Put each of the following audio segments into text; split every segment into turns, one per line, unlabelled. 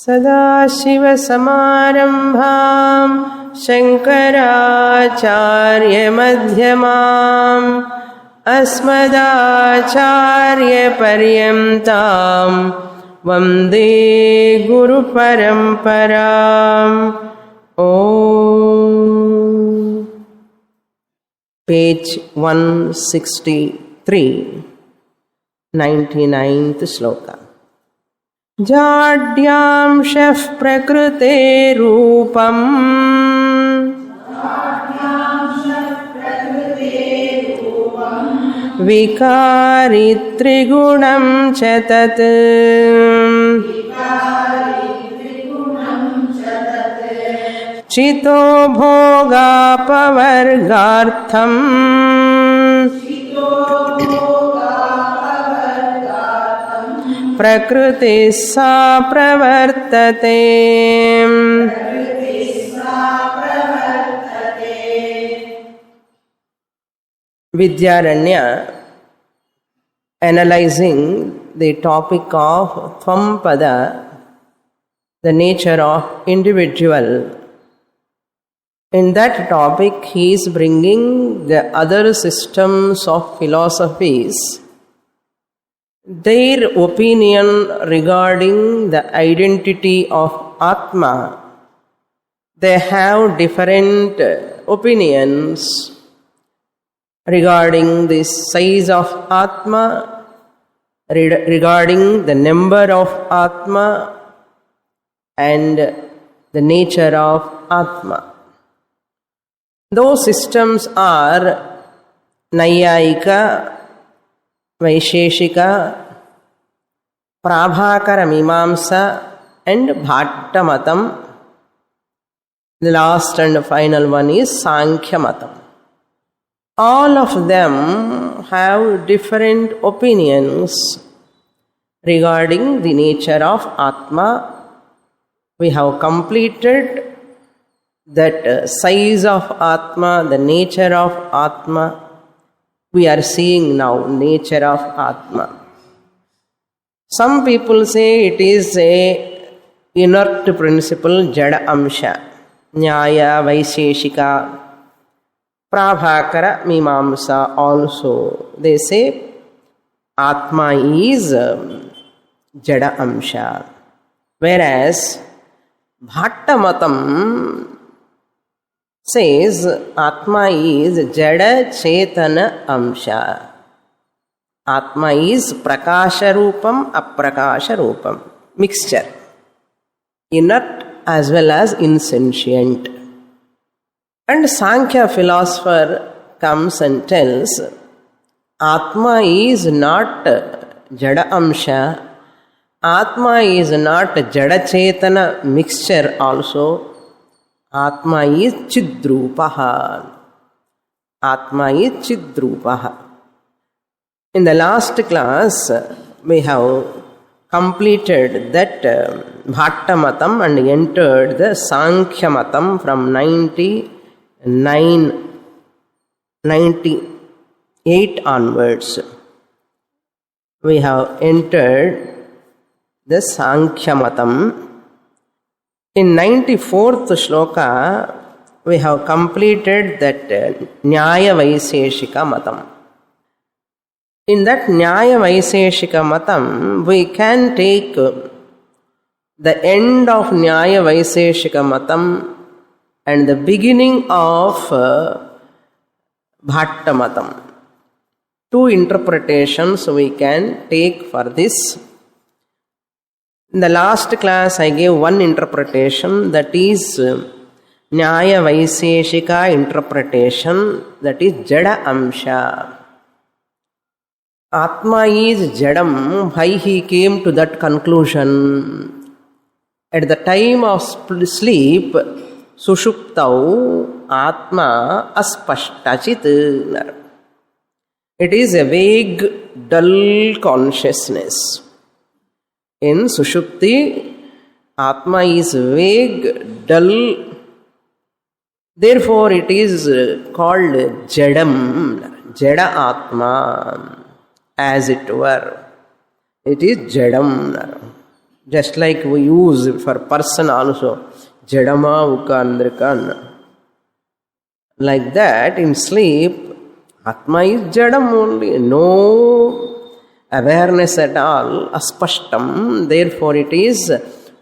सदाशिवसमारम्भां शङ्कराचार्यमध्यमाम् अस्मदाचार्यपर्यन्तां वन्दे गुरुपरम्पराम्. Page 163, 99th shloka. जाड्यांशः प्रकृतेरूपम् विकारि त्रिगुणं च तत् चितो भोगापवर्गार्थम् प्रकृतिः सा प्रवर्तते. Vidyaranya, analyzing the topic of Tvampada, the nature of individual. In that topic, he is bringing the other systems of philosophies, their opinion regarding the identity of Atma. They have different opinions regarding the size of Atma, regarding the number of Atma, and the nature of Atma. Those systems are Nayayika, Vaisheshika, Prabhakara Mimamsa, and Bhatta Matam. The last and final one is Sankhya Matam. All of them have different opinions regarding the nature of Atma. We have completed that size of Atma, the nature of Atma. We are seeing now nature of Atma. Some people say it is a inert principle, Jada Amsha, Nyaya, Vaisheshika, Prabhakara, Mimamsa also. They say Atma is Jada Amsha. Whereas Bhatta Matam says Atma is Jada Chetana Amsha. Atma is Prakasha Rupam, Aprakasha Rupam. Mixture. Inert as well as insentient. And Sankhya philosopher comes and tells Atma is not Jada Amsha. Atma is not Jada Chetana mixture also. Atma is Chidrupaha. Atma is Chidrupaha. In the last class, we have completed that Bhatta Matam and entered the Sankhya Matam from 98 onwards. We have entered the Sankhya Matam. In 94th shloka, we have completed that Nyaya Vaiseshika Matam. In that Nyaya Vaiseshika Matam, we can take the end of Nyaya Vaiseshika Matam and the beginning of Bhatta Matam. Two interpretations we can take for this. In the last class, I gave one interpretation, that is Nyaya Vaiseshika interpretation, that is Jada Amsha. Atma is Jadam. Why he came to that conclusion? At the time of sleep, Sushuptau Atma Aspashtachit. It is a vague, dull consciousness. In Sushupti, Atma is vague, dull. Therefore, it is called Jadam, Jada Atma, as it were. It is Jadam. Just like we use for person also. Jadama ukandrika. Like that, in sleep, Atma is Jadam only. No awareness at all. Aspashtam. Therefore, it is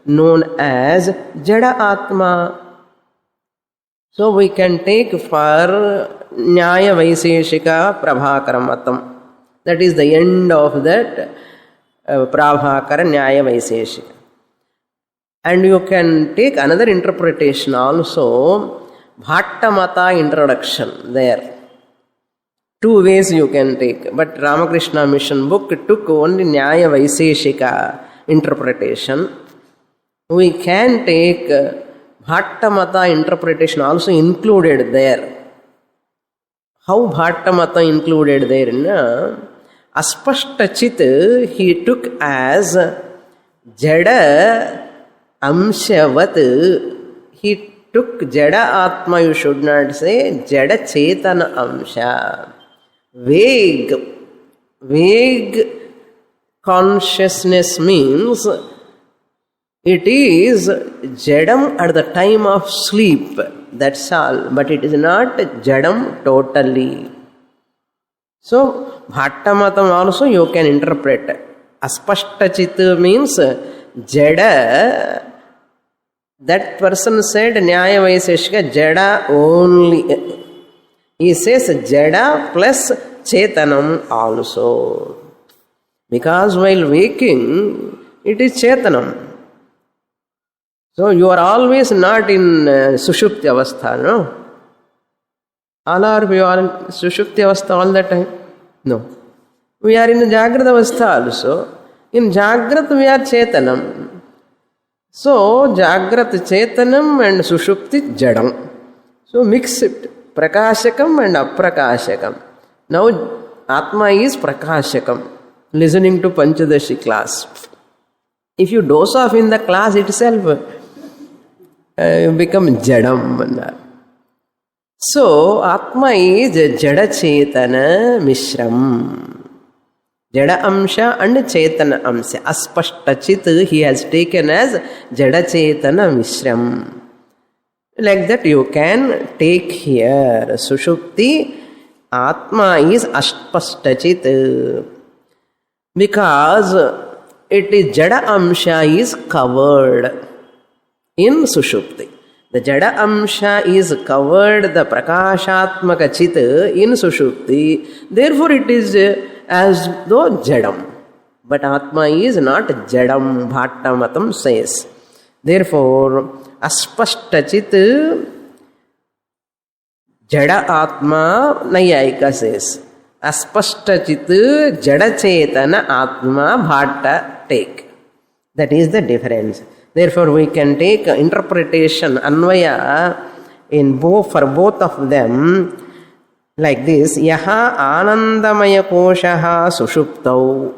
known as Jada Atma. So we can take for Nyaya Vaiseshika Prabhakara Matam. That is the end of that Prabhakara Nyaya Vaiseshika. And you can take another interpretation also, Bhatta Mata introduction there. Two ways you can take. But Ramakrishna Mission book took only Nyaya Vaiseshika interpretation. We can take Bhatta Mata interpretation also included there. How Bhatta Mata included there? Aspashta Chit he took as Jada Amshavat. He took Jada Atma, you should not say Jada Chetana Amsha. Vague consciousness means it is Jadam at the time of sleep. That's all. But it is not Jadam totally. So, Bhattamatam also you can interpret. Aspashtachit means Jada. That person said Nyaya Vaiseshika Jada only. He says Jada plus Chetanam also. Because while waking, it is Chetanam. So you are always not in Sushupti Avastha, no? All are we are in Sushupti Avastha all the time? No. We are in Jagrata Avastha also. In Jagrata we are Chetanam. So Jagrata Chetanam and Sushupti Jadam. So mix it. Prakashakam and Aprakashakam. Now Atma is Prakashakam. Listening to Panchadashi class. If you doze off in the class itself, become Jadam. So, Atma is Jada Chetana Mishram. Jada Amsha and Chetana Amsha. Aspashta Chit he has taken as Jada Chetana Mishram. Like that you can take here. Sushupti, Atma is Aspashta Chit. Because it is Jada Amsha is covered in Sushupti. The Jada Amsha is covered, the Prakashatmaka Chit in Sushupti. Therefore it is as though Jadam. But Atma is not Jadam, Bhatta Matam says. Therefore, Aspashta Chit Jada Atma Nayayika says. Aspashta Chit Jada Chetana Atma Bhatta take. That is the difference. Therefore, we can take interpretation, Anvaya, for both of them, like this. Yaha Anandamaya Koshaha Sushuptau.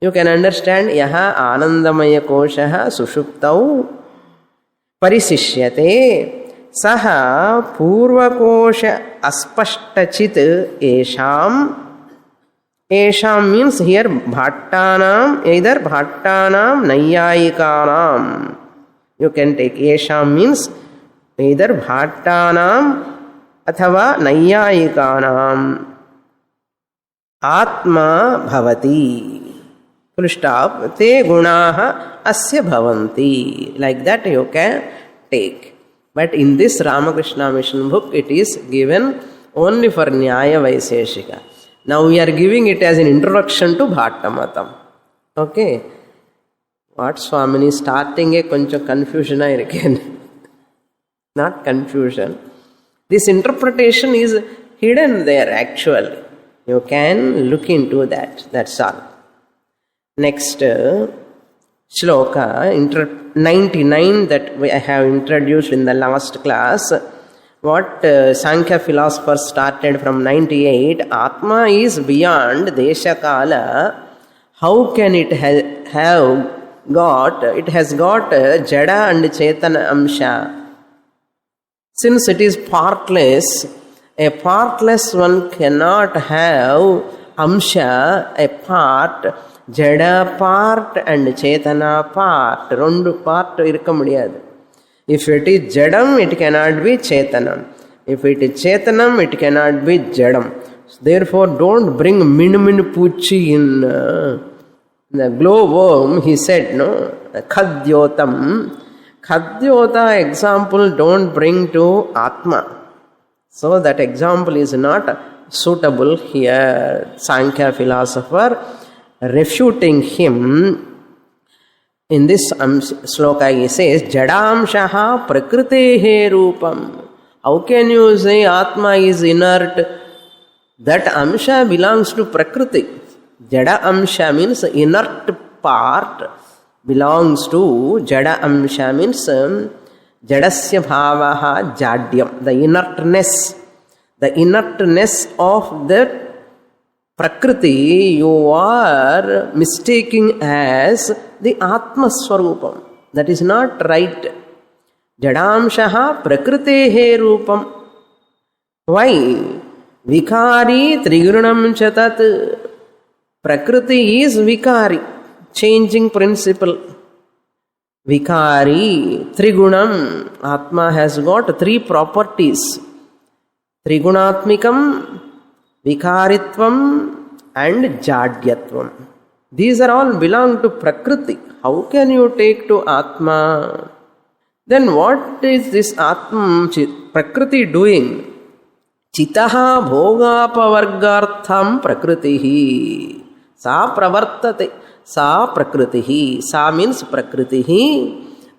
You can understand, Yaha Anandamaya Koshaha Sushuptau Parisishyate Saha Purvakosha Aspashtachit Esham. Esham means here Bhattanam, either Bhattanam, Nayayikanam. You can take Esham means either Bhattanam athava Nayayikanam. Atma bhavati. Full stop. Te gunaha asya bhavanti. Like that you can take. But in this Ramakrishna Mission book, it is given only for Nyaya Vaiseshika. Now we are giving it as an introduction to Bhattamatam. Okay. What Swamini starting a koncha confusion again. Not confusion. This interpretation is hidden there actually. You can look into that. That's all. Next shloka 99 that I have introduced in the last class. What Sankhya philosophers started from 98, Atma is beyond Desha Kala. How can it have got? It has got Jada and Chetana Amsha. Since it is partless, a partless one cannot have Amsha, a part, Jadai part and Chetana part, ரெண்டு part இருக்க முடியாது. If it is ஜடம் it cannot be சேத்தனம். If it is chetanam, it cannot be jadam. Therefore, don't bring min puchi in the glowworm. He said, no, khadyotam. Khadyota example don't bring to Atma. So that example is not suitable here. Sankhya philosopher refuting him in this sloka, he says, Jadamshaha prakritehe rupam. How can you say Atma is inert? That amsha belongs to Prakriti. Jada amsha means inert part belongs to Jada amsha means Jadasya bhavaha jadyam. The inertness of that Prakriti you are mistaking as the Atma Swarupam. That is not right. Jadamshaha prakritehe rupam. Why? Vikari trigunam chatat. Prakriti is vikari, changing principle. Vikari, trigunam. Atma has got three properties. Trigunatmikam, vikaritvam and jadyatvam. These are all belong to Prakriti. How can you take to Atma? Then what is this Atma Prakriti doing? Chitaha bhogapavargartham prakritihi. Sa pravartate. Sa prakritihi. Sa means prakritihi.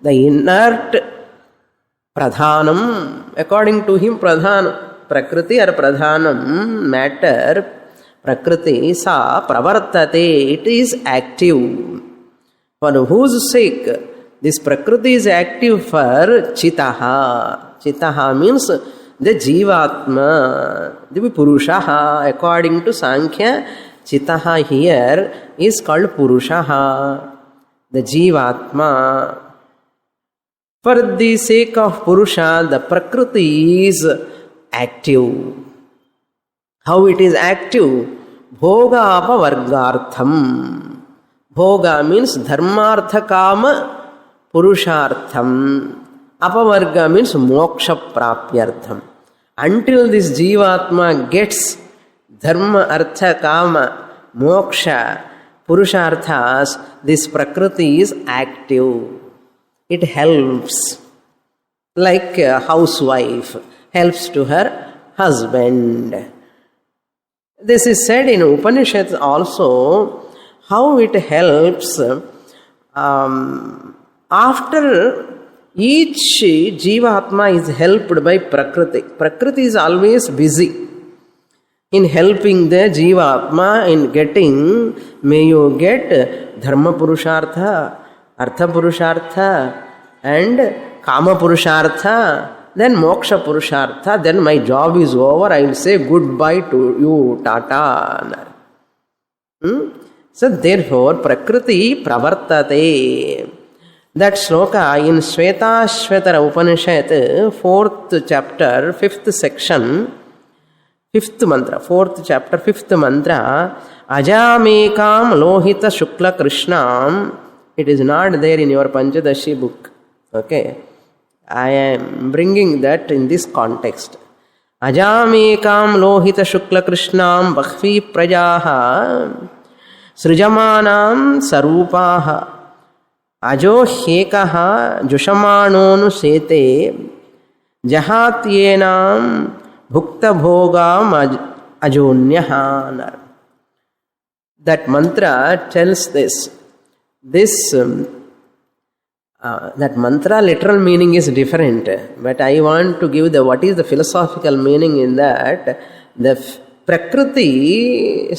The inert pradhanam. According to him, pradhanam. Prakriti or pradhanam, matter. Prakriti sa pravartate. It is active. For whose sake? This Prakriti is active for Chitaha. Chitaha means the Jivatma, the Purushaha. According to Sankhya, Chitaha here is called Purushaha, the Jivatma. For the sake of Purusha, the Prakriti is active. How it is active? Bhoga apavargartham. Bhoga means dharmartha kama purushartham. Apavarga means moksha prapyartham. Until this Jivatma gets dharma, artha, kama, moksha, purusharthas, this Prakriti is active. It helps. Like a housewife helps to her husband. This is said in Upanishads also, how it helps. After each Jivatma is helped by Prakriti. Prakriti is always busy in helping the Jivatma in getting, may you get Dharma Purushartha, Artha Purushartha and Kama Purushartha, then Moksha Purushartha, then my job is over, I will say goodbye to you, Tata. So therefore, Prakriti pravartate. That sloka in Shvetashvatara Upanishad, 4th chapter, 5th section, 5th mantra, 4th chapter, 5th mantra, Ajamekam lohita shukla krishnam. It is not there in your Panchadashi book. Okay. I am bringing that in this context. Ajamekam lohita shukla krishnam bhakvi prajaha srijamanam sarupaha ajo hekaha jushamanonu sete jahatyenam bhukta bhogam ajonyaha. That mantra tells this. That mantra literal meaning is different, but I want to give what is the philosophical meaning in that. The Prakriti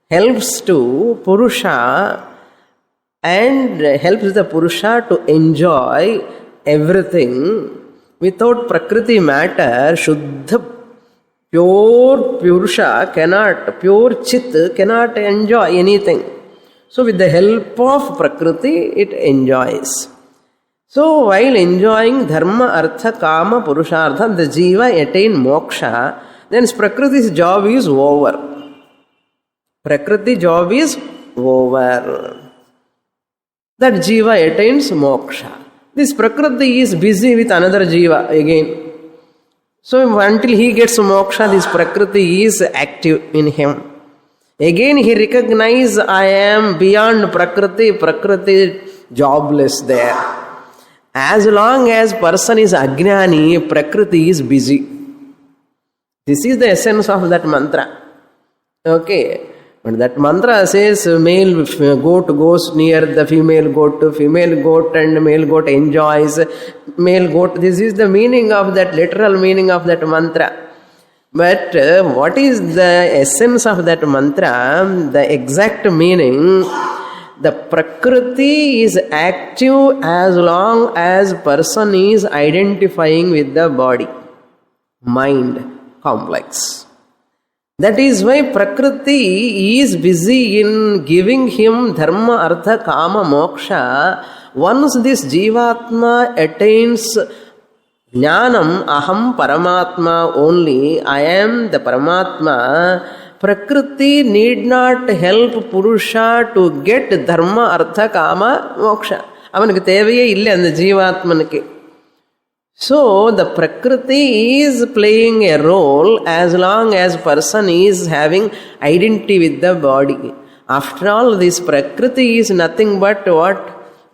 helps to Purusha and helps the Purusha to enjoy everything. Without Prakriti matter, Shuddha, pure Purusha cannot, pure Chit cannot enjoy anything. So with the help of Prakriti, it enjoys. So while enjoying Dharma, Artha, Kama, Purushartha, the Jiva attain moksha, then Prakriti's job is over. Prakriti job is over. That jiva attains moksha. This prakriti is busy with another jiva again. So until he gets moksha, this prakriti is active in him. Again he recognizes, I am beyond prakriti, prakriti jobless there. As long as person is ajnani, prakriti is busy. This is the essence of that mantra. Okay. But that mantra says male goat goes near the female goat and male goat enjoys male goat. This is the meaning of that, literal meaning of that mantra. But what is the essence of that mantra? The exact meaning, the prakriti is active as long as person is identifying with the body, mind complex. That is why prakriti is busy in giving him dharma, artha, kama, moksha. Once this jivatma attains jnanam, aham paramatma only, I am the paramatma, prakriti need not help purusha to get dharma, artha, kama, moksha. Avanukku thevaye illa and jivatmanukku. So the prakriti is playing a role as long as person is having identity with the body. After all, this prakriti is nothing but what?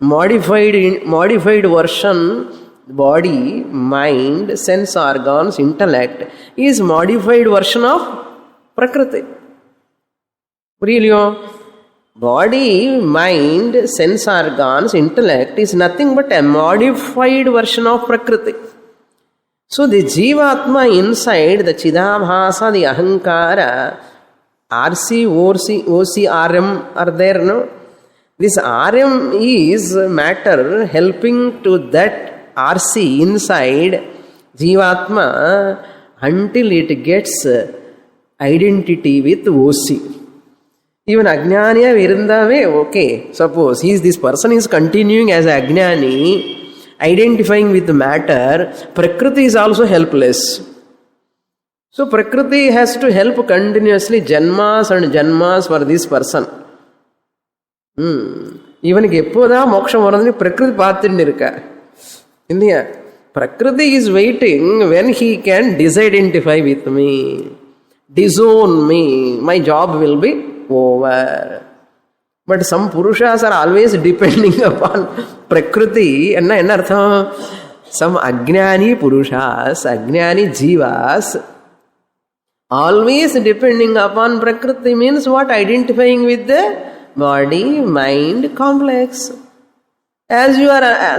Modified version. Body, mind, sense organs, intellect is modified version of prakriti. Really? Body, mind, sense organs, intellect is nothing but a modified version of prakriti. So the jivatma inside, the chidabhasa, the ahankara, RC, OC, RM are there, no? This RM is matter helping to that RC inside jivatma until it gets identity with OC. Even Ajnaniya Virindave, okay, suppose this person is continuing as Ajnani, identifying with the matter, Prakriti is also helpless. So Prakriti has to help continuously janmas and janmas for this person. Even Geppoda Moksha Varani Prakriti Pathirnirka. India. Prakriti is waiting when he can disidentify with me, disown me, my job will be over. But some Purushas are always depending upon Prakriti. And some Ajnani Purushas, Ajnani Jivas, always depending upon Prakriti means what? Identifying with the body, mind, complex. As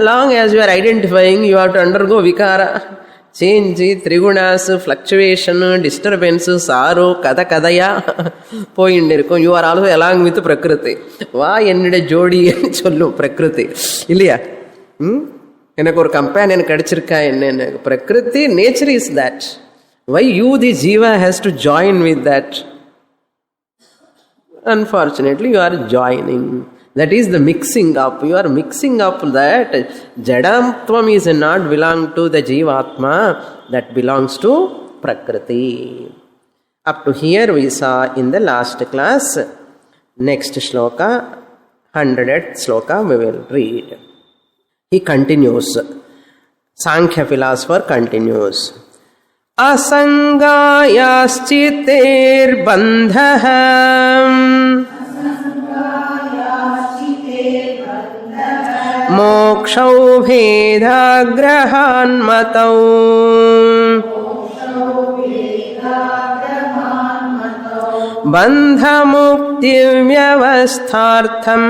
long as you are identifying, you have to undergo vikara, change, trigunas, fluctuation, disturbance, sorrow, kadaya, you are also along with Prakriti. Why ennide jodi sollu Prakriti? Illiya? Enakku or companion kadichirka Prakriti, nature is that. Why you, the jiva, has to join with that? Unfortunately, you are joining. That is the mixing up. You are mixing up that Jadamtvam is not belong to the Jivatma, that belongs to Prakriti. Up to here we saw in the last class. Next shloka, 100th shloka we will read. He continues. Sankhya philosopher continues. Asangayaschitir bandhaham Mokshau bhedagrahan matau Bandha mukti vyavasthartham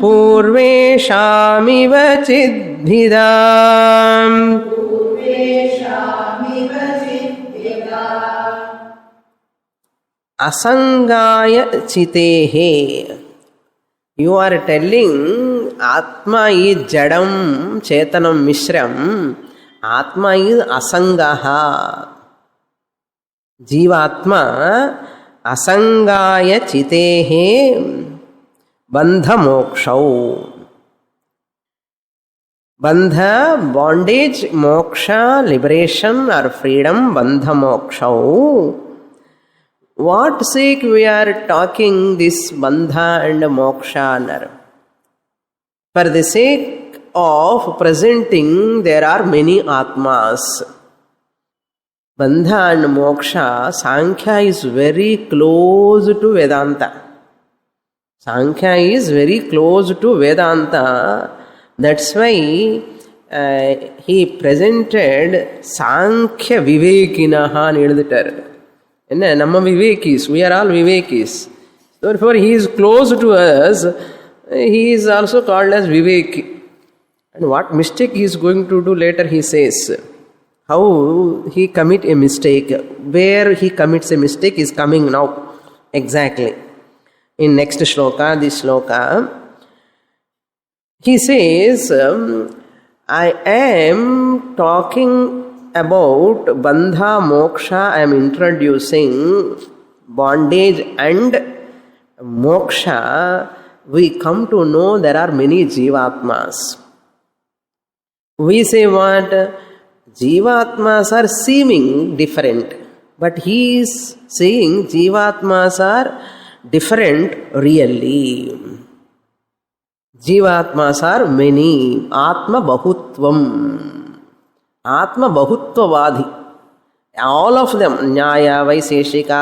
Purveshamiva chidbhidam Asangaya chitehe. You are telling Atma is Jadam, Chetanam, Mishram. Atma is Asangaha. Jivatma Asangaya chitehe Bandha mokshau. Bandha, bondage, moksha, liberation or freedom, bandha mokshau. what sake we are talking this bandha and moksha? For the sake of presenting there are many atmas. Bandha and moksha, Sankhya is very close to Vedanta. Sankhya is very close to Vedanta. That's why he presented Sankhya Vivekinaha and எழுதிட்டார். என்ன நம்ம விவேகிஸ், we are all விவேகிஸ். Therefore he is close to us. He is also called as Viveki. And what mistake he is going to do later, he says. How he commit a mistake, where he commits a mistake is coming now. Exactly. In next shloka, this shloka, he says, I am talking about bandha moksha. I am introducing bondage and moksha. We come to know there are many jivatmas. We say what? Jivatmas are seeming different, but he is saying jivatmas are different really. Jivatmas are many. Atma bahutvam. Atma bahutvavadhi. All of them, Nyaya, Vaiseshika,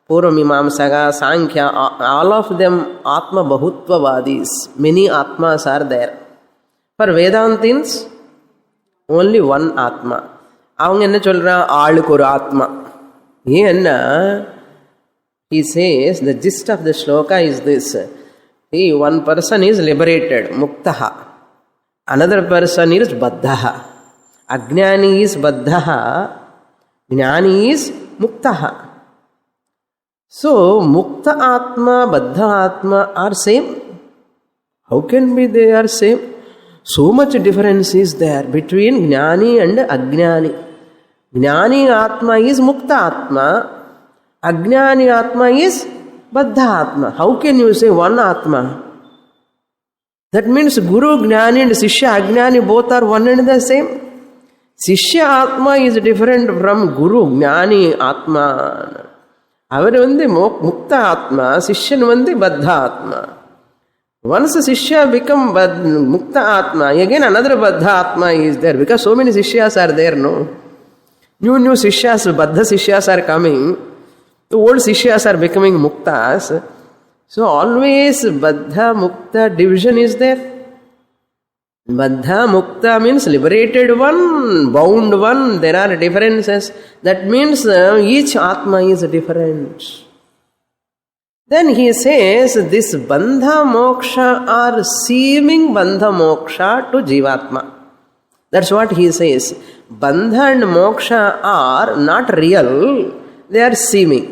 Purvamimamsaka, Sankhya, all of them Atma bahutvavadis. Many Atmas are there. For Vedantins, only one Atma. அவங்க என்ன சொல்றா? ஆளுக்கு ஒரு ஆத்மா. ஏன்னா he says the gist of the shloka is this. One person is liberated, muktaha. Another person is baddhaha. Ajnani is baddhaha. Jnani is muktaha. So mukta atma, baddha atma are same. How can be they are same? So much difference is there between Jnani and Ajnani. Jnani Atma is Mukta Atma, Ajnani Atma is Baddha Atma. How can you say one Atma? That means Guru Jnani and Sishya Ajnani both are one and the same. Sishya Atma is different from Guru Jnani Atma. Avar vande Mukta Atma, Sishyan vande Baddha Atma. Once a Sishya become Mukta Atma, again another Baddha Atma is there, because so many Sishyas are there, no? New Sishyas, Baddha Sishyas are coming. The old Sishyas are becoming Muktas. So always Baddha Mukta division is there. Baddha Mukta means liberated one, bound one. There are differences. That means each Atma is different. Then he says this bandha moksha are seeming bandha moksha to jivatma. That's what he says. Bandha and moksha are not real, they are seeming.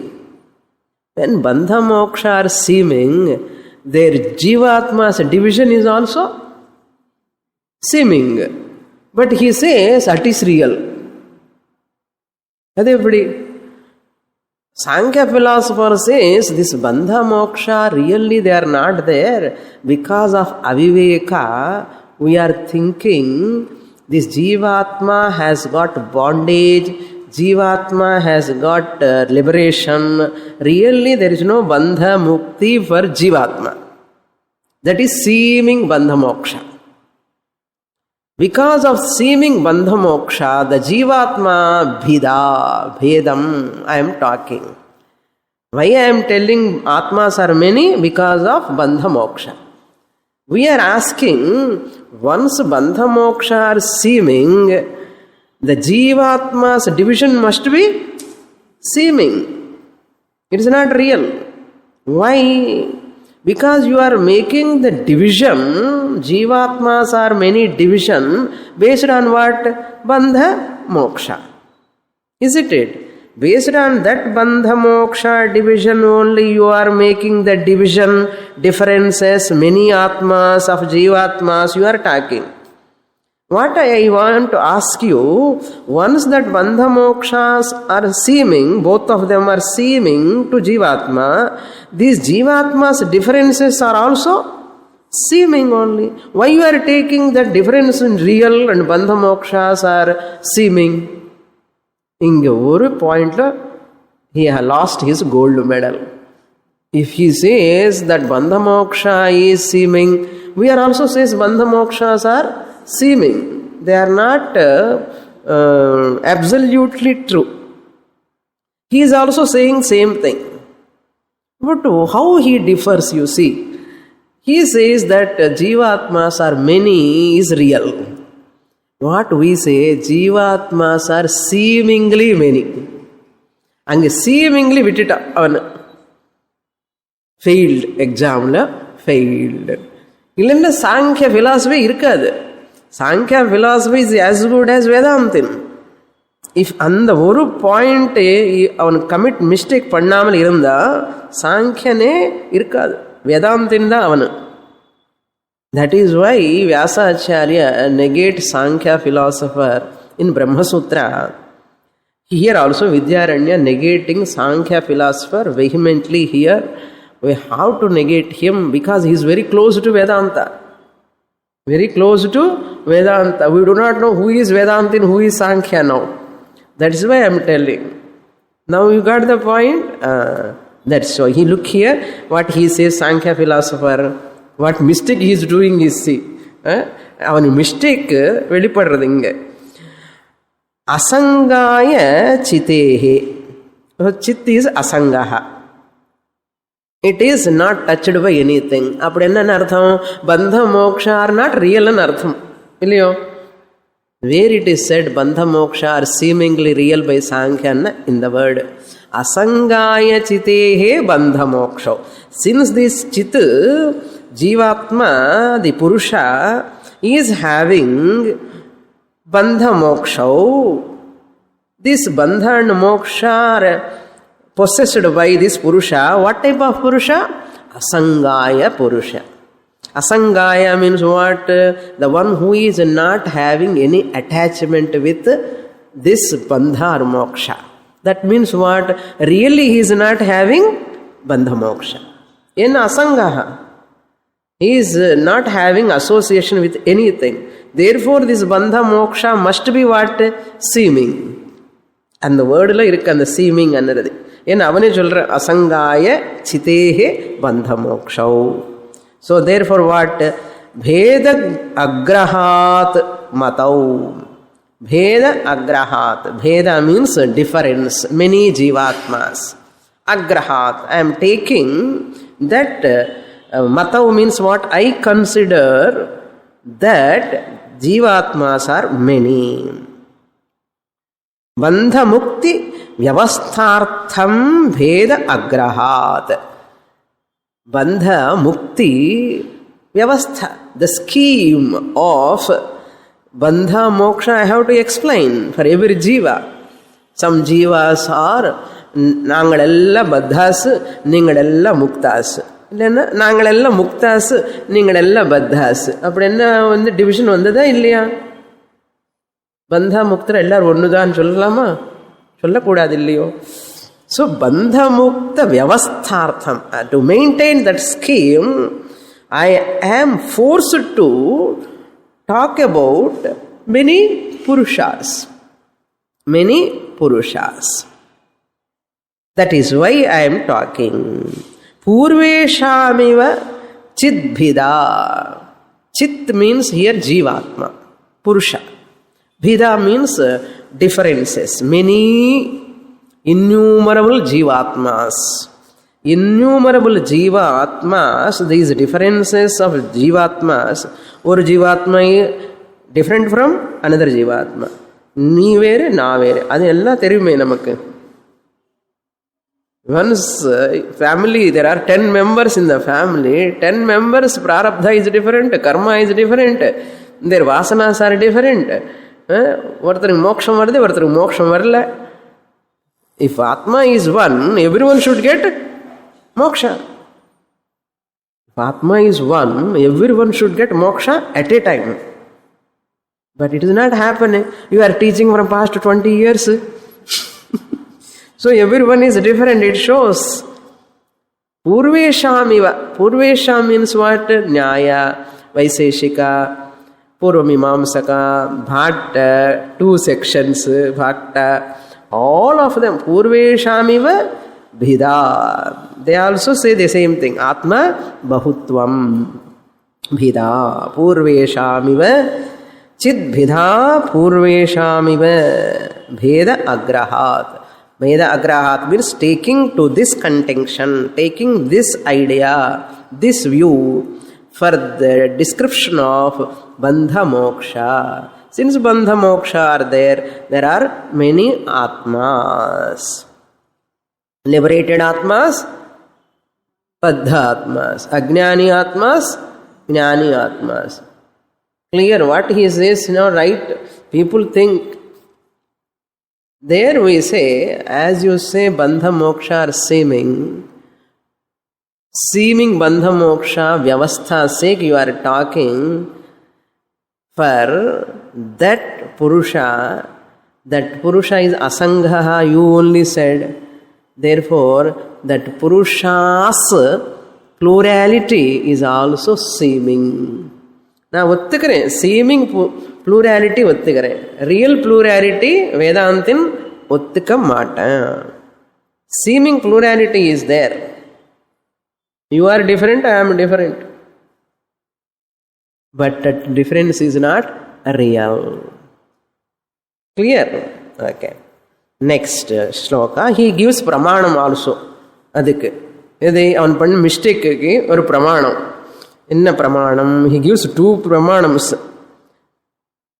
When bandha moksha are seeming, their jivatma's division is also seeming. But he says that is real. Everybody. Sankhya philosopher says this bandha moksha really they are not there because of aviveka. We are thinking this jivatma has got bondage, jivatma has got liberation. Really there is no bandha mukti for jivatma. That is seeming bandha moksha. Because of seeming bandha moksha, the jivatma bhedam I am talking. Why I am telling atmas are many? Because of bandha moksha. We are asking, once bandha moksha are seeming, the jivatma's division must be seeming. It is not real. Why? Because you are making the division, jivatmas are many division, based on what? Bandha moksha. Isn't it? Based on that bandha moksha division only you are making the division, differences, many atmas of jivatmas you are talking. What I want to ask you, once that bandha mokshas are seeming, both of them are seeming to jivatma, these jivatma's differences are also seeming only. Why you are taking that difference in real and bandha mokshas are seeming? இங்க ஒரு பாயிண்ட்ல he has lost his gold medal. If he says that Bandha Moksha is seeming, we are also says Bandha Mokshas are seeming. They are not absolutely true. He is also saying same thing. But how he differs, you see. He says that Jivatmas are many is real. What we say, Jivatmas are seemingly many. And seemingly vitita failed exam failed. Illana Sankhya philosophy irukadu. Sankhya philosophy is as good as Vedantin. If and the oru point avan commit mistake pannamal irunda Sankhya irukadu. Vedantin da avanu. That is why Vyasa Acharya negates Sankhya philosopher in Brahma Sutra. Here also Vidyaranya negating Sankhya philosopher vehemently here. We have to negate him because he is very close to Vedanta. Very close to Vedanta. We do not know who is Vedanta and who is Sankhya now. That is why I am telling. Now you got the point? That's why. He look here, what he says, Sankhya philosopher, what mistake he is doing is see. Our mistake, velipadradinga. Asangaya chitehe. Chit is asangaha. It is not touched by anything. Apdi enna artham? Bandha moksha are not real in artham. Illiyo? Where it is said bandha moksha are seemingly real by Sankhya in the word asangaya chitehe bandha moksha. Since this chit, Jivatma, the Purusha, is having bandha moksha. This bandha and moksha are possessed by this Purusha. What type of Purusha? Asangaya Purusha. Asangaya means what? The one who is not having any attachment with this bandha or moksha. That means what? Really he is not having bandha moksha. In asangaha. He is not having association with anything. Therefore this bandha moksha must be what? Seeming. And the word la irukku and the seeming annadhu. In avane solra asangaya chitehe bandha moksha. So therefore what? Bheda agrahat matau. Bheda agrahat. Bheda means difference. Many jivatmas. Agrahat. I am taking that matau means what? I consider that jivatmas are many. Bandha mukti vyavasthartham bheda agrahat. Bandha mukti vyavastha, the scheme of bandha moksha I have to explain for every jiva. Some jivas are nangalella baddhas, ningalella muktas. Nangalella muktas, ningalella baddhas. Appadena the division vandada illaya? Bandha mukta ellar onnudan sollama? Sollakudadilliyo. So, bandha mukta vyavasthartham. To maintain that scheme, I am forced to talk about many purushas. Many purushas. That is why I am talking. Purveshamiva chidbhida. Chit means here jivatma, purusha. Bhida means differences. Many innumerable jivatmas. Innumerable jivatmas, these differences of jivatmas, or jivatma different from another jivatma. Nee vere, na vere. Adu ella theriyume namakku. Once family, there are 10 members in the family. 10 members, prarabdha is different, karma is different, their vasanas are different. Vartharu moksham varde, vartharu moksham varla. If Atma is one, everyone should get moksha. If Atma is one, everyone should get moksha at a time. But it is not happening. You are teaching from past 20 years. So everyone is different, it shows. Purveshamiva. Purvesham means what? Nyaya, Vaiseshika, Purvamimamsaka, Bhatta, 2 sections, Bhatta. All of them, Purveshamiva Bhida. They also say the same thing. Atma Bahutvam Bhida. Purveshamiva Chid Bhida Purveshamiva Bheda Agrahat. Bheda Agrahat means taking to this contention, taking this idea, this view for the description of Bandha Moksha. Since Bandha Moksha are there are many Atmas. Liberated Atmas, Baddha Atmas. Ajnani Atmas, Jnani Atmas. Clear what he says now, right? People think. There we say, as you say, Bandha Moksha are seeming Bandha Moksha, Vyavastha's sake, you are talking for that Purusha is Asangha, you only said. Therefore, that Purusha's plurality is also seeming. Now, seeming plurality real plurality Vedantin Uttika Mata. Seeming plurality is there. You are different, I am different. But that difference is not real. Clear? Okay. Next shloka, he gives pramanam also. Adhikku. This on panna mistake ki or pramanam. Inna pramanam, he gives two pramanams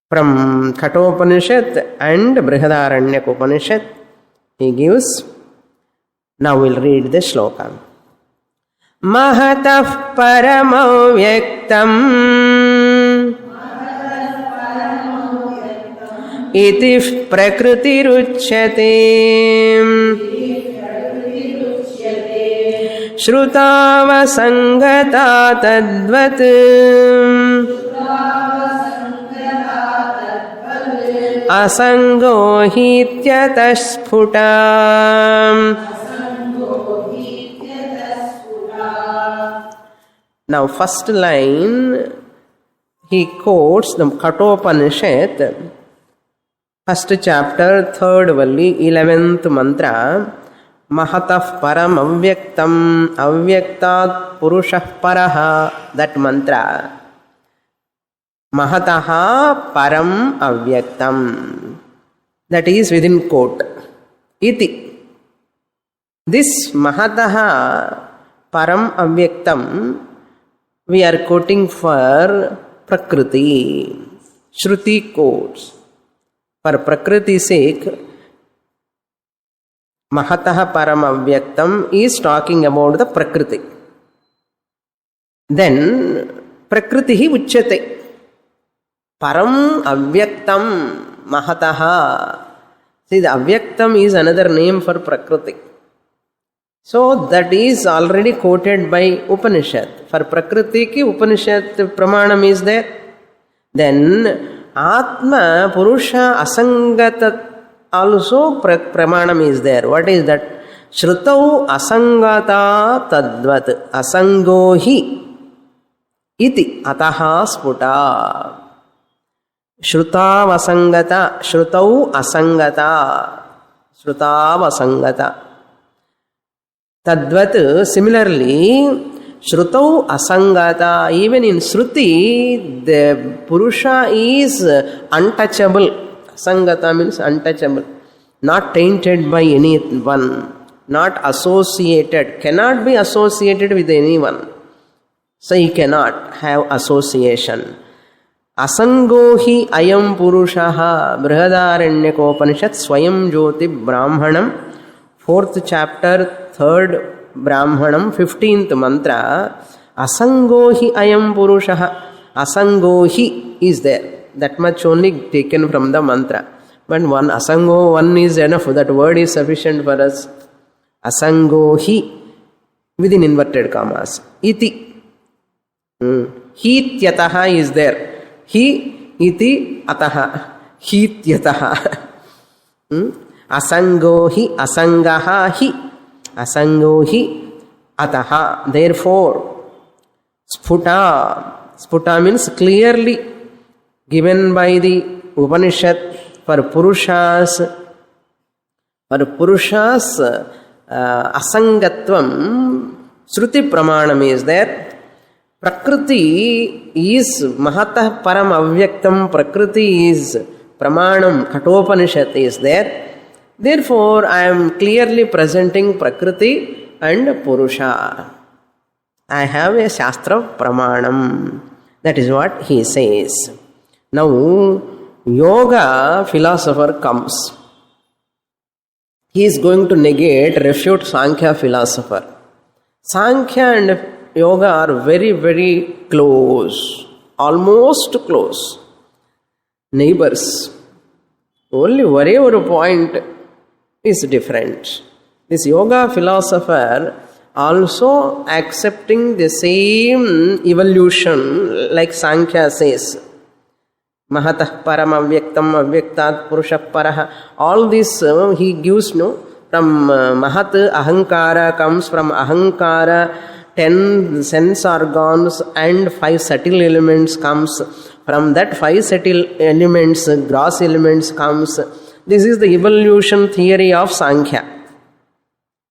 from Kathopanishad and Brihadaranyaka Upanishad. He gives. Now we'll read the shloka. Mahatah paramau vyaktam iti prakritiruchyate Shrutava sangata tadvat asango hityatasphuta. Now first line he quotes the Kathopanishad, first chapter, third valli, 11th mantra. Mahatah param avyaktam avyaktat purushah paraha. That mantra. Mahataha param avyaktam. That is within quote. Iti. This Mahataha param avyaktam we are quoting for Prakriti. Shruti quotes. For Prakriti's sake, Mahataha param avyaktam is talking about the Prakriti. Then Prakritihi uchyate. Param avyaktam Mahataha. See, the avyaktam is another name for Prakriti. So that is already quoted by Upanishad. For Prakriti ki Upanishad pramanam is there. Then Atma Purusha Asangata also pramanam is there. What is that? Shrutau Asangata Tadvat Asangohi iti ataha sputa. Shrutav Asangata Shrutau Asangata Shrutav Asangata Tadvat. Similarly, Shrutau Asangata, even in Shruti, the Purusha is untouchable. Asangata means untouchable, not tainted by anyone, not associated, cannot be associated with anyone. So he cannot have association. Asangohi ayam Purushaha Brihadaranyaka Swayam Jyoti Brahmanam, 4th chapter, 3rd Brahmanam, 15th mantra. Asangohi ayam Purushaha. Asangohi is there. That much only taken from the mantra. But one asango, one is enough. That word is sufficient for us. Asangohi within inverted commas. Iti. Hityataha is there. Hi iti ataha. Hityataha. Asangohi asangaha hi. Asangohi ataha. Therefore, sphuta. Sphuta means clearly given by the Upanishad for Purushas For Purusha's asangatvam, Shruti Pramanam is there. Prakriti is Mahatah Param Avyaktam, Prakriti is Pramanam, Kathopanishad is there. Therefore, I am clearly presenting Prakriti and Purusha. I have a Shastra Pramanam. That is what he says. Now, Yoga philosopher comes. He is going to negate, refute Sankhya philosopher. Sankhya and Yoga are very, very close. Almost close. Neighbors. Only whatever point is different. This Yoga philosopher also accepting the same evolution like Sankhya says. Mahatah param avyaktam avyaktat purusha paraha. All this he gives from Mahat ahankara comes from ahankara 10 sense organs and 5 subtle elements comes. From that 5 subtle elements, gross elements comes. This is the evolution theory of Sankhya.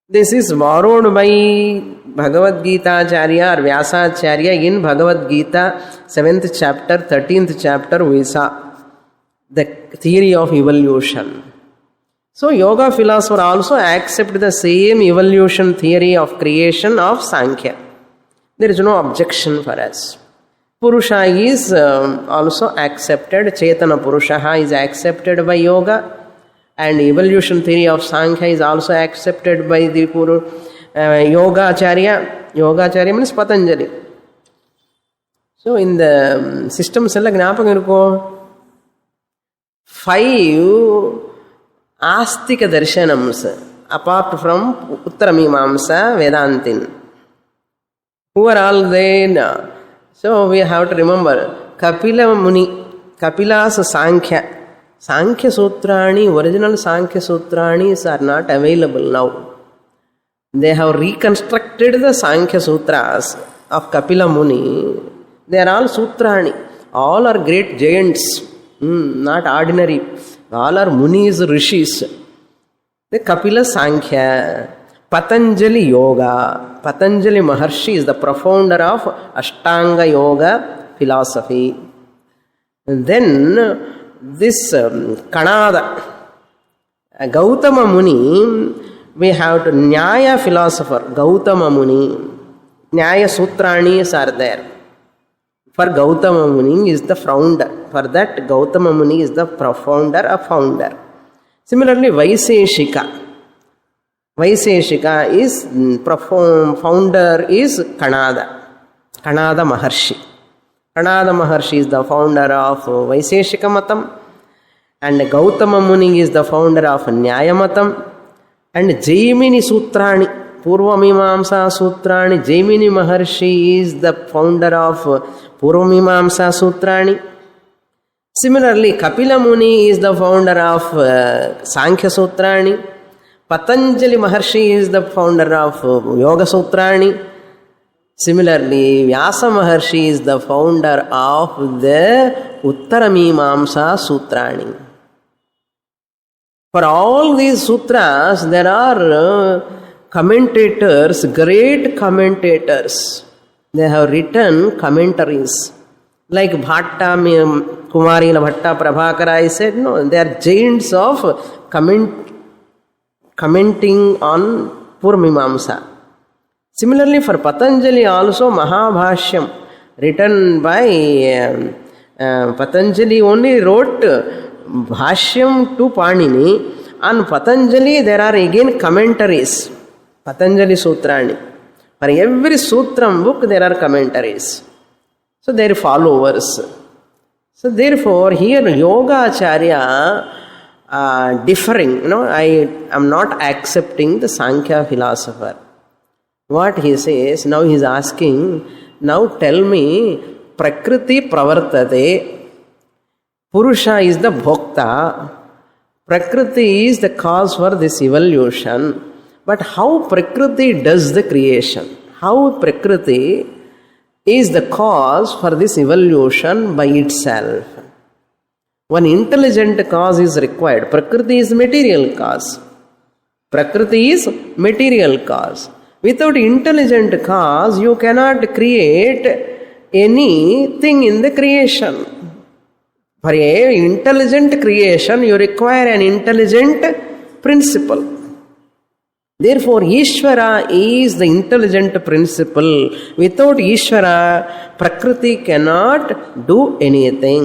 This is borrowed by Bhagavad Gita Acharya or Vyasa Acharya in Bhagavad Gita 7th chapter, 13th chapter we saw the theory of evolution. So Yoga philosopher also accept the same evolution theory of creation of Sankhya. There is no objection for us. Purusha is also accepted. Chetana Purusha is accepted by Yoga. And evolution theory of Sankhya is also accepted by the Yoga Acharya. Yoga Acharya means Patanjali. So in the systems, 5 Astika Darshanams apart from Uttaramimamsa Vedantin. Who are all there? So we have to remember Kapila Muni, Kapila's Sankhya. Sankhya Sutrani, original Sankhya Sutranis are not available now. They have reconstructed the Sankhya Sutras of Kapila Muni. They are all Sutrani. All are great giants, not ordinary. All are Munis, Rishis. The Kapila Sankhya, Patanjali Yoga. Patanjali Maharshi is the profounder of Ashtanga Yoga philosophy. And then this Kanada, Gautama Muni, we have to Nyaya philosopher, Gautama Muni. Nyaya Sutranis are there. For Gautama Muni is the founder. For that, Gautama Muni is the profounder, a founder. Similarly, Vaiseshika. Vaiseshika is founder is Kanada. Kanada Maharshi. Kanada Maharshi is the founder of Vaiseshika Matam, and Gautama Muni is the founder of Nyaya Matam, and Jaimini Sutrani, Purva Mimamsa Sutrani, Jaimini Maharshi is the founder of Purva Mimamsa Sutrani. Similarly, Kapila Muni is the founder of Sankhya Sutrani, Patanjali Maharshi is the founder of Yoga Sutrani. Similarly, Vyasa Maharshi is the founder of the Uttaramimamsa Sutrani. For all these sutras, there are commentators, great commentators. They have written commentaries. Like Bhatta, Kumarila Bhatta, Prabhakara, I said, no, they are giants of commenting on Purvamimamsa. Similarly, for Patanjali also Mahabhashyam, written by Patanjali only wrote Bhashyam to Panini. On Patanjali there are again commentaries, Patanjali Sutrani. For every Sutram book there are commentaries. So they are followers. So therefore here Yoga Acharya differing, I am not accepting the Sankhya philosopher. What he says, now he is asking, now tell me, Prakriti Pravartate, Purusha is the Bhokta, Prakriti is the cause for this evolution, but how Prakriti does the creation? How Prakriti is the cause for this evolution by itself? One intelligent cause is required. Prakriti is material cause. Prakriti is material cause. Without intelligent cause, you cannot create anything in the creation. For an intelligent creation, you require an intelligent principle. Therefore, Ishvara is the intelligent principle. Without Ishvara, Prakriti cannot do anything.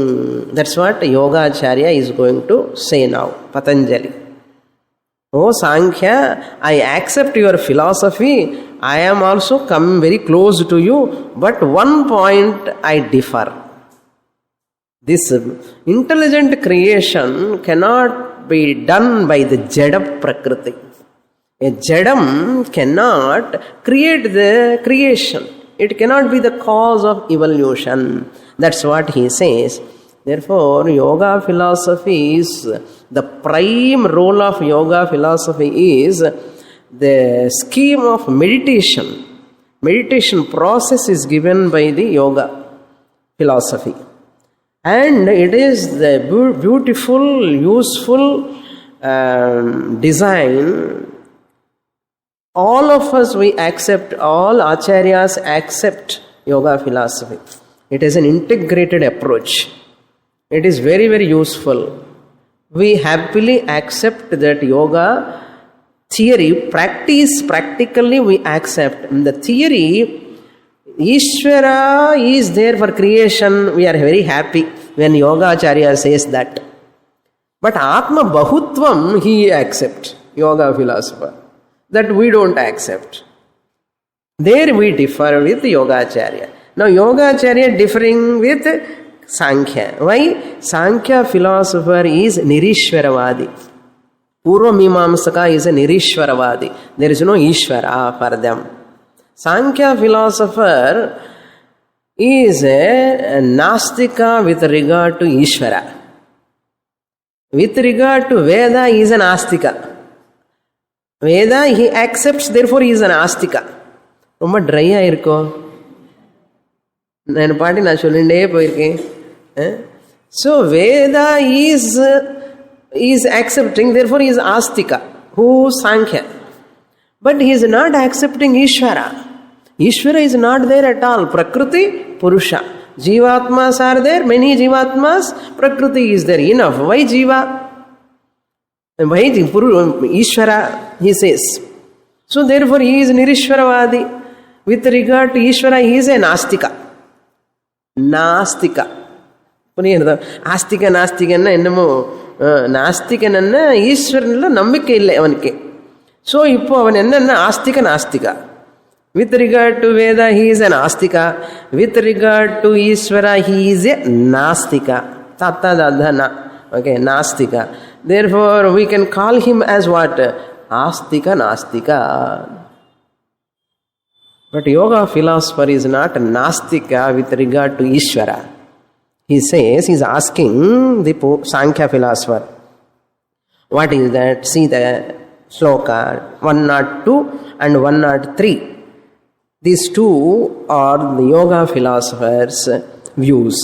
That's what Yogacharya is going to say now, Patanjali. Oh Sankhya, I accept your philosophy. I am also come very close to you, but one point I differ. This intelligent creation cannot be done by the Jada Prakriti. A Jadam cannot create the creation. It cannot be the cause of evolution. That's what he says. Therefore, yoga philosophy is, the prime role of yoga philosophy is the scheme of meditation. Meditation process is given by the yoga philosophy. And it is the beautiful, useful design. All of us, we accept, all acharyas accept yoga philosophy. It is an integrated approach. It is very, very useful. We happily accept that yoga theory, practically we accept. In the theory, Ishvara is there for creation. We are very happy when Yoga Acharya says that. But Atma Bahutvam, he accepts, yoga philosopher. That we don't accept. There we differ with Yogacharya. Now Yogacharya differing with Sankhya. Why? Sankhya philosopher is Nirishwaravadi. Purva Mimamsaka is a Nirishwaravadi. There is no Ishvara for them. Sankhya philosopher is a Nastika with regard to Ishvara. With regard to Veda, he is an Astika. Veda he accepts, therefore he is an Astika. ரொம்ப ட்ரையாக இருக்கும். நான் பாட்டி நான் சொல்லிகிட்டே போயிருக்கேன். So Veda is accepting, therefore he is Astika. Who? Sankhya. But he is not accepting Ishvara. Ishvara is not there at all. Prakriti, Purusha. Jivatmas are there, many Jivatmas. Prakriti is there, enough. Why Jiva? Why Ishvara? He says. So therefore he is Nirishwaravadi. With regard to Ishvara, he is a Nastika. Nastika. Astika, Nastika, என்னமோ நாஸ்திகன்னா ஈஸ்வரனில் நம்பிக்கை இல்லை அவனுக்கு. So இப்போ அவன் என்னன்னா ஆஸ்திக நாஸ்திகா. With regard to Veda, he is an Astika. With regard to Ishvara, he is a Nastika. Tatta dadhana. Okay, Nastika. Therefore, we can call him as what? Astika Nastika. But yoga philosopher is not a Nastika with regard to Ishvara. He says, he is asking the Sankhya philosopher. What is that? See the sloka 102 and 103. These two are the yoga philosophers' views.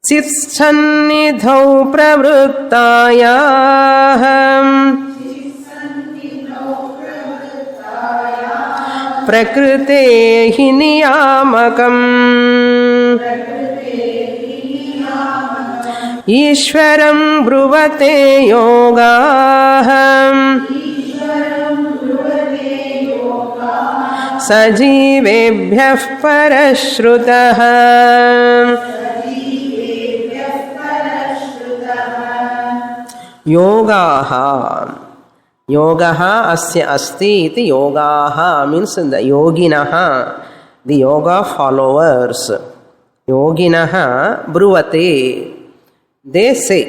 Chitsannidhau pravruttayaham prakritehi niyamakam Ishvaram bruvate yogaham Sajivebhyah parashrutah. Yogaha. Yogaha asya asti iti yogaha means the yoginaha, the yoga followers. Yoginaha bruvate. They say.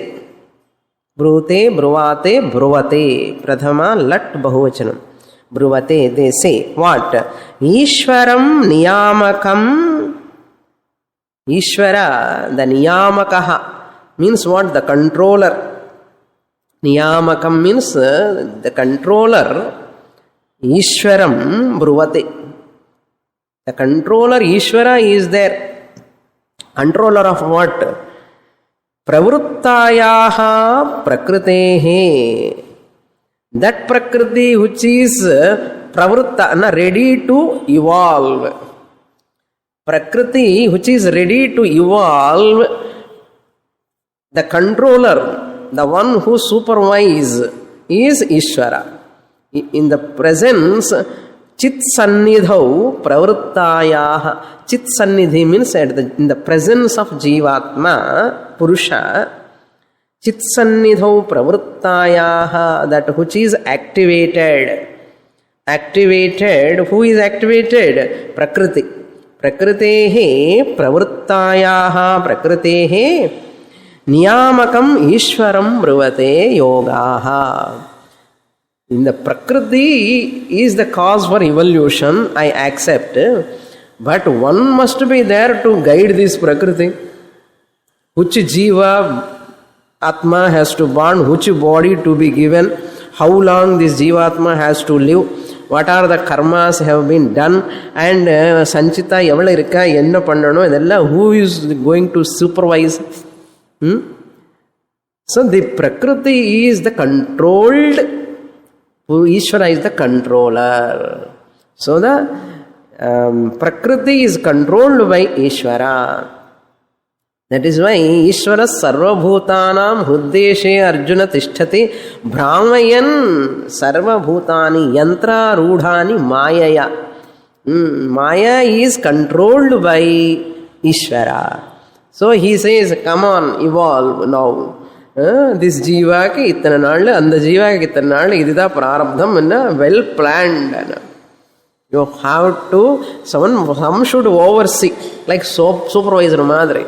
Bruvate, bruvate, bruvate. Prathama lat bahuvachanam. Bruvate, they say, what? Ishvaram niyamakam. Ishvara, the niyamakaha, means what? The controller. Niyamakam means the controller. Ishvaram bruvate. The controller, Ishvara, is there. Controller of what? Pravruttayaha prakritehe. That Prakriti which is pravritta, ready to evolve. Prakriti which is ready to evolve, the controller, the one who supervises is Ishvara. In the presence, Chit Sannidhau Pravrittayaha. Chit Sannidhi means in the presence of Jivatma, Purusha, Chit Sannidhau Pravrittayaha, that which is activated. Activated, who is activated? Prakriti. Prakritehe Pravrittayaha Prakritehe Niyamakam Ishwaram Bruvate Yogaha. In the Prakriti is the cause for evolution, I accept. But one must be there to guide this Prakriti. Which Jiva Atma has to born, which body to be given, how long this Jivatma has to live, what are the karmas have been done, and Sanchita evala irukka, enna pannano, idella who is going to supervise? So the Prakriti is the controlled, Ishvara is the controller. So the Prakriti is controlled by Ishvara. That is why Ishvara Sarvabhutanam Huddeshe Arjuna Tishtati Brahmayan Sarvabhutani Yantra Rudhani Mayaya. Maya is controlled by Ishvara. So he says, come on, evolve now. This jiva ki itana naal, and the jiva ki itana naal, idida prarabdham and well planned. You have to, some should oversee, like supervisor madre.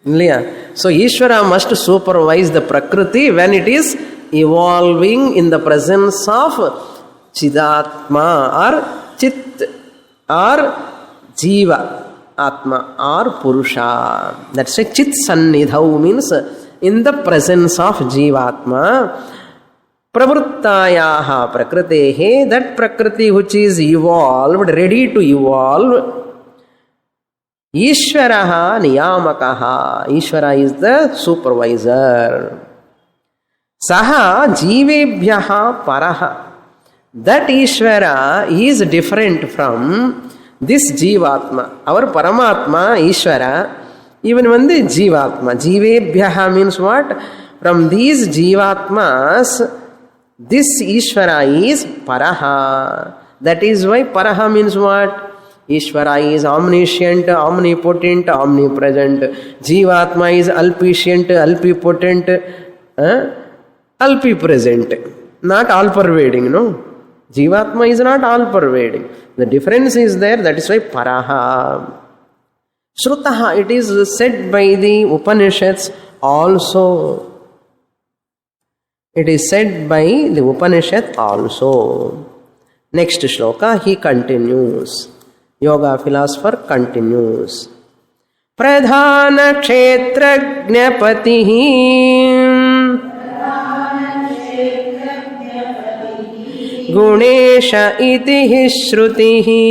So Ishvara must supervise the Prakriti when it is evolving in the presence of Chidatma or Chit or Jiva Atma or Purusha. That's why Chit Sannidhau means in the presence of Jivatma. Pravrittayaha Prakritehe, that Prakriti which is evolved, ready to evolve. Ishvaraha Niyamakaha. Ishvara is the supervisor. Saha Jivebhyaha Paraha. That Ishvara is different from this Jivatma. Our Paramatma, Ishvara, even when the Jivatma. Jivebhyaha means what? From these Jivatmas, this Ishvara is Paraha. That is why Paraha means what? Ishvara is omniscient, omnipotent, omnipresent. Jivatma is alpicient, alpipotent, alpipresent. Not all-pervading, no. Jivatma is not all-pervading. The difference is there, that is why Paraha. Shrutaha, it is said by the Upanishads also. It is said by the Upanishad also. Next shloka, he continues. Yoga philosopher continues. Pradhana kshetrajnapatihi gunesha iti shrutihi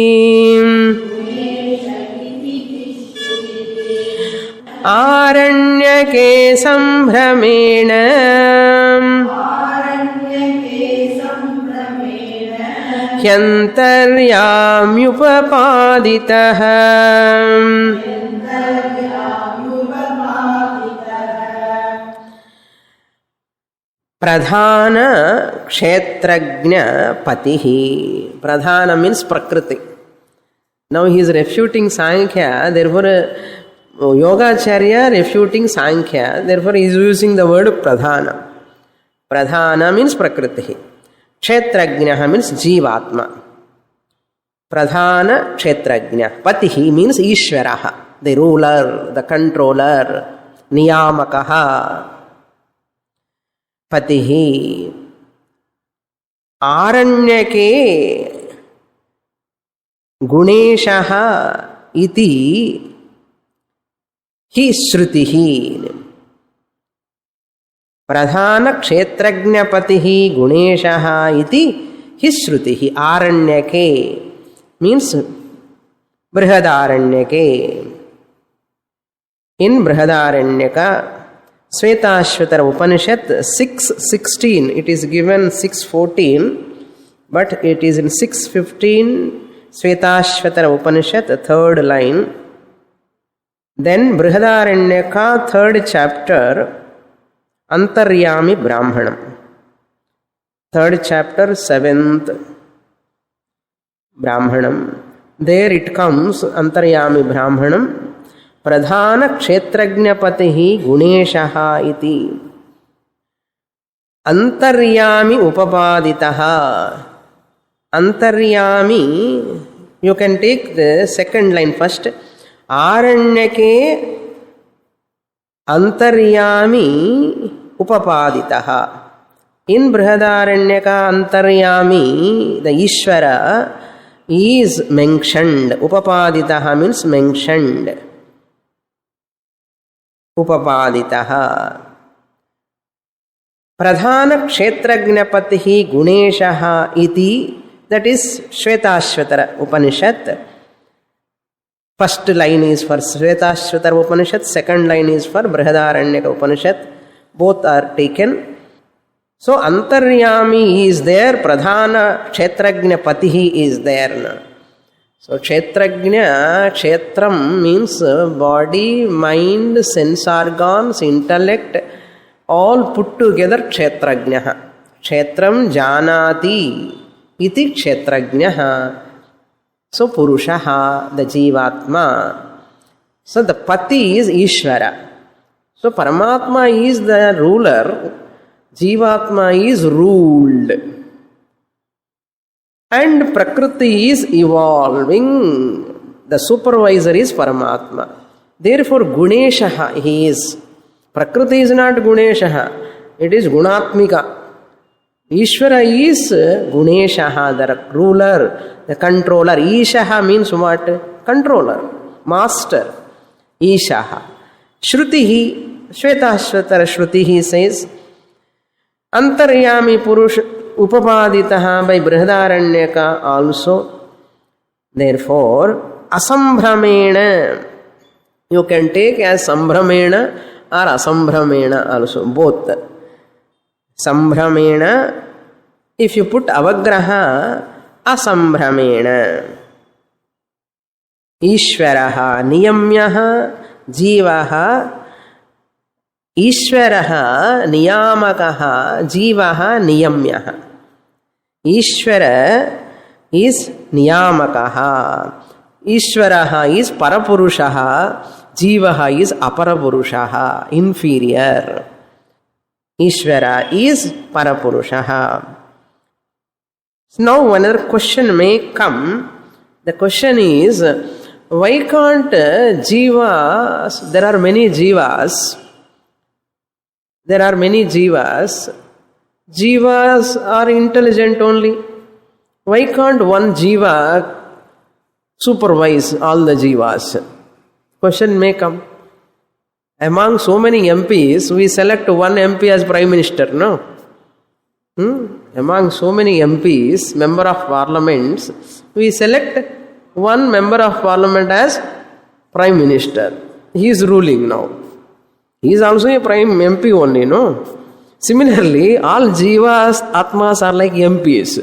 aranyake sambhramena Hyantaryamyupapaditah. Pradhana kshetrajna patihi. Pradhana means Prakriti. Now he is refuting Sankhya, therefore Yogacharya refuting Sankhya, therefore he is using the word Pradhana. Pradhana means Prakriti. Kshetrajna means Jivatma. Pradhana Kshetrajna. Patihi means Ishvaraha, the ruler, the controller. Niyamakaha. Patihi. Aranyake Guneshaha iti hi shrutihi. Pradhana kshetrajnapatihi guneshaha iti hi shrutihi. Aranyake means Brihadaranyake. In Brihadaranyaka, Svetashvatara Upanishad 6:16. It is given 6:14, but it is in 6:15. Svetashvatara Upanishad, the third line. Then Brihadaranyaka, third chapter, Antaryami Brahmanam. Third chapter, seventh Brahmanam. There it comes, Antaryami Brahmanam. Pradhana Kshetrajnapatihi Guneshah iti. Antaryami Upapaditaha. Antaryami, you can take the second line first. Aranyake Antaryami Upapaditaha. In Brihadaranyaka, Antaryami, the Ishvara, is mentioned. Upapaditaha means mentioned. Upapaditaha. Pradhana Kshetrajnapatihi Guneshah iti. That is Shvetashvatara Upanishad. First line is for Shvetashvatara Upanishad, second line is for Brihadaranyaka Upanishad. Both are taken. So Antaryami is there, Pradhana Kshetrajna Patihi is there now. So Kshetrajna, Kshetram means body, mind, sense organs, intellect, all put together Kshetrajna. Kshetram Janati iti Kshetrajna. So Purushaha, the Jivatma. So the Pati is Ishvara. So Paramatma is the ruler, Jivatma is ruled. And Prakriti is evolving. The supervisor is Paramatma. Therefore Guneshaha he is. Prakriti is not Guneshaha. It is Gunatmika. Ishvara is Guneshaha, the ruler, the controller. Ishaha means what? Controller, master. Ishaha. Shrutihi, Shvetashvatara Shrutihi says, Antaryami Purusha Upapaditaha by Brihadaranyaka also. Therefore, Asambhramena, you can take as Sambhramena or Asambhramena also, both. Sambhramena, if you put Avagraha, Asambhramena. Ishvaraha, Niyamyaha, Jivaha, Ishvaraha Niyamakaha, Jivaha Niyamyaha. Ishvara is Niyamakaha. Ishvaraha is Parapurushaha. Jivaha is Aparapurushaha, inferior. Ishvara is Parapurushaha. Now another question may come. The question is, why can't Jivas, there are many Jivas, Jivas are intelligent only. Why can't one Jiva supervise all the Jivas? Question may come. Among so many MPs, we select one MP as Prime Minister, no? Among so many MPs, Member of Parliaments, we select one Member of Parliament as Prime Minister. He is ruling now. He is also a prime MP only, no? Similarly, all Jivas, Atmas are like MPs.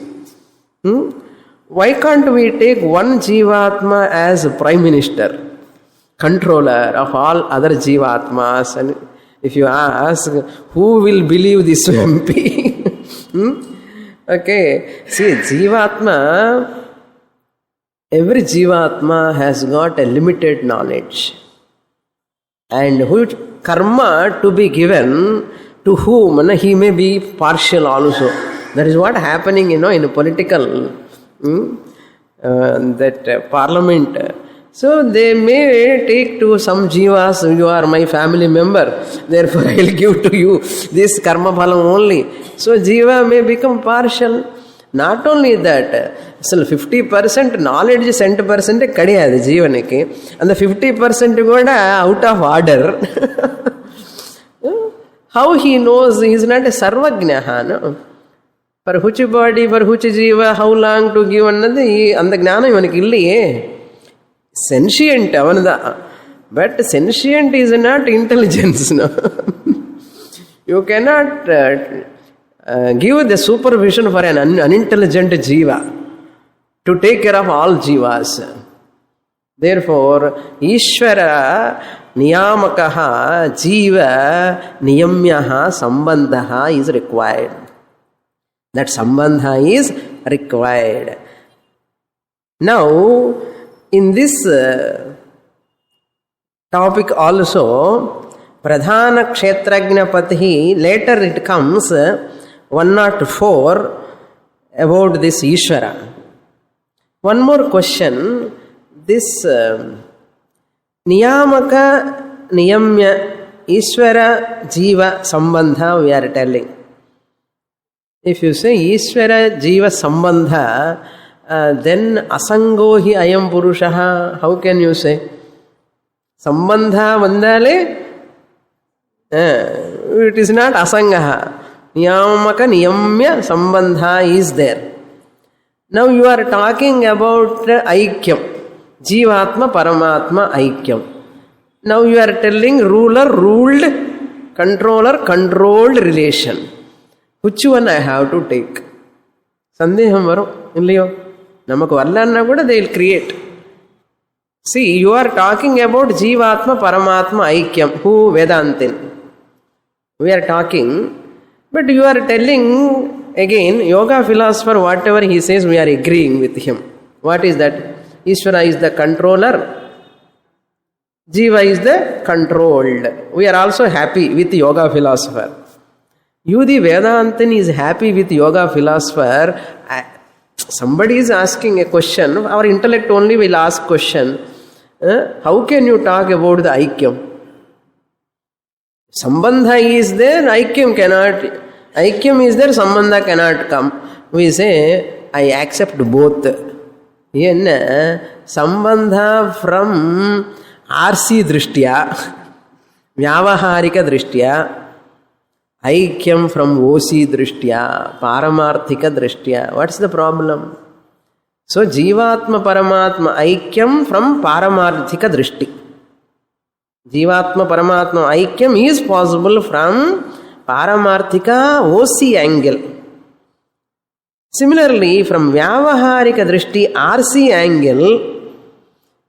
Why can't we take one Jivatma as Prime Minister, controller of all other Jivatmas? And if you ask, who will believe this MP? Okay, see, Jivatma, every Jivatma has got a limited knowledge. And who karma to be given to whom he may be partial also. That is what happening, in a political parliament. So they may take to some Jivas, you are my family member, therefore I will give to you this karma phalam only. So Jiva may become partial. Not only that, so 50% knowledge sent percent kadiyadu Jivaniki, and the 50% goda out of order. How he knows he is not a sarvagnaha, no? For which body, for which Jiva, how long to give annadi, and the gnana ivaniki illiye. Sentient avanada. But sentient is not intelligence, no? You cannot give the supervision for an unintelligent jiva to take care of all jivas. Therefore, Ishvara niyamakaha jiva niyamyaha sambandha is required. That sambandha is required. Now, in this topic also, Pradhana Kshetrajna Pati, later it comes 104 about this Ishvara. One more question. This Niyamaka Niyamya Ishvara Jiva Sambandha we are telling. If you say Ishvara Jiva Sambandha, then Asango hi Ayam Purushaha, how can you say? Sambandha Vandale? It is not Asangaha. Niyamaka Niyamya Sambandha is there. Now you are talking about Aikyam. Jivatma Paramatma Aikyam. Now you are telling ruler ruled, controller controlled relation. Which one I have to take? Sandeham varum illiyo? Namakku varlanna kuda they will create. See, you are talking about Jivatma Paramatma Aikyam. Who? Vedantin. We are talking, but you are telling again, yoga philosopher, whatever he says, we are agreeing with him. What is that? Ishvara is the controller, Jiva is the controlled. We are also happy with the yoga philosopher. You, the Vedantin, is happy with yoga philosopher. Somebody is asking a question, our intellect only will ask question. How can you talk about the Aikyam? Sambandha is there, Aikyam cannot. Aikyam is there, Sambandha cannot come. We say, I accept both. Yenna Sambandha from RC Drishtya, Vyavaharika Drishtya, Aikyam from OC Drishtya, Paramarthika Drishtya. What's the problem? So, Jivatma Paramatma Aikyam from Paramarthika Drishti. Jivatma Paramatma Aikyam is possible from Paramarthika OC angle. Similarly, from Vyavaharika Drishti RC angle,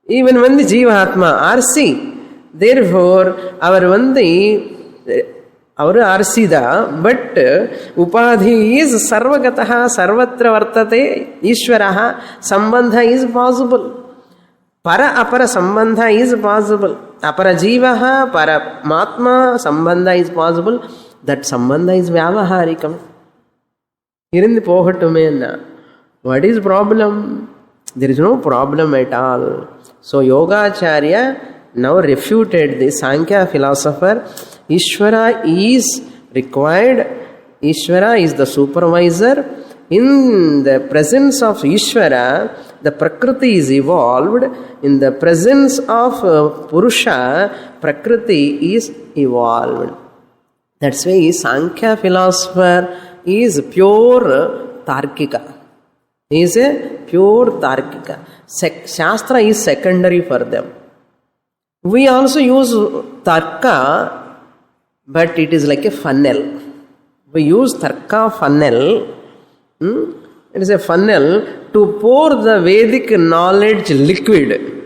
even when the Jivatma RC, therefore, our RC da, but Upadhi is Sarvagataha, Sarvatra Vartate, Ishvaraha, Sambandha is possible. Para Apara Sambandha is possible. Apara Jivaha, Para Matma, Sambandha is possible. That Sambandha is Vyavaharikam. Here in the Pohatumena, what is problem? There is no problem at all. So Yogacharya now refuted the Sankhya philosopher. Ishvara is required. Ishvara is the supervisor. In the presence of Ishvara, the Prakriti is evolved. In the presence of Purusha, Prakriti is evolved. That's why Sankhya philosopher is pure Tarkika. He is a pure Tarkika. Shastra is secondary for them. We also use Tarka, but it is like a funnel. We use Tarka funnel. It is a funnel to pour the Vedic knowledge liquid.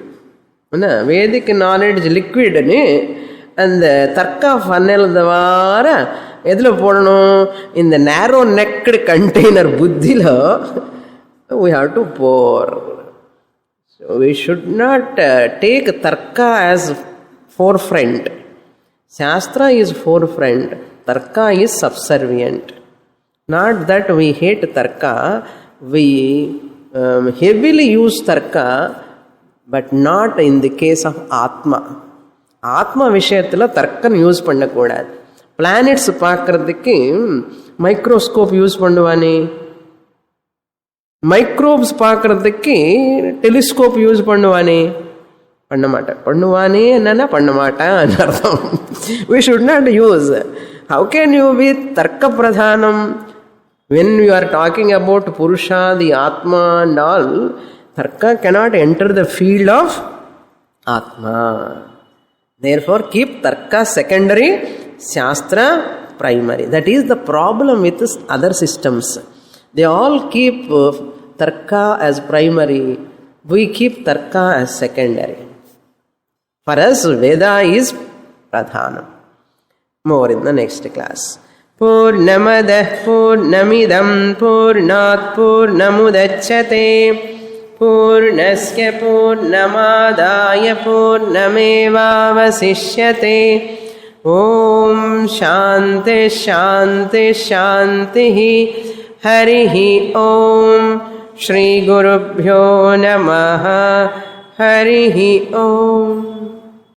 Vedic knowledge liquid and the Tarka funnel dvara edhula podano in the narrow necked container buddhilo we have to pour. So we should not take Tarka as forefront. Shastra is forefront, Tarka is subservient. Not that we hate Tarka, we heavily use Tarka, but not in the case of Atma. Atma விஷயத்துல தர்க்கம் use பண்ணக்கூடாது. Planets பார்க்கறதுக்கு microscope use பண்ணுவானே, microbes பார்க்கறதுக்கு telescope use பண்ணுவானே, பண்ண மாட்டான். பண்ணுவானே என்னன்னா பண்ண மாட்டான் அர்த்தம். We should not use. How can you be tarka pradhanam when you are talking about Purusha, the Atma and all? Tarka cannot enter the field of Atma. Therefore, keep Tarka secondary, Shastra primary. That is the problem with other systems. They all keep Tarka as primary. We keep Tarka as secondary. For us, Veda is Pradhanam. More in the next class. Purnamadah Purnamidam Purnat Purnamudachyate Purnasya Purnamadaya Purnamevavasishyate. Om Shanti Shanti Shanti Harihi Om Shri Gurubhyo Namaha Harihi Om.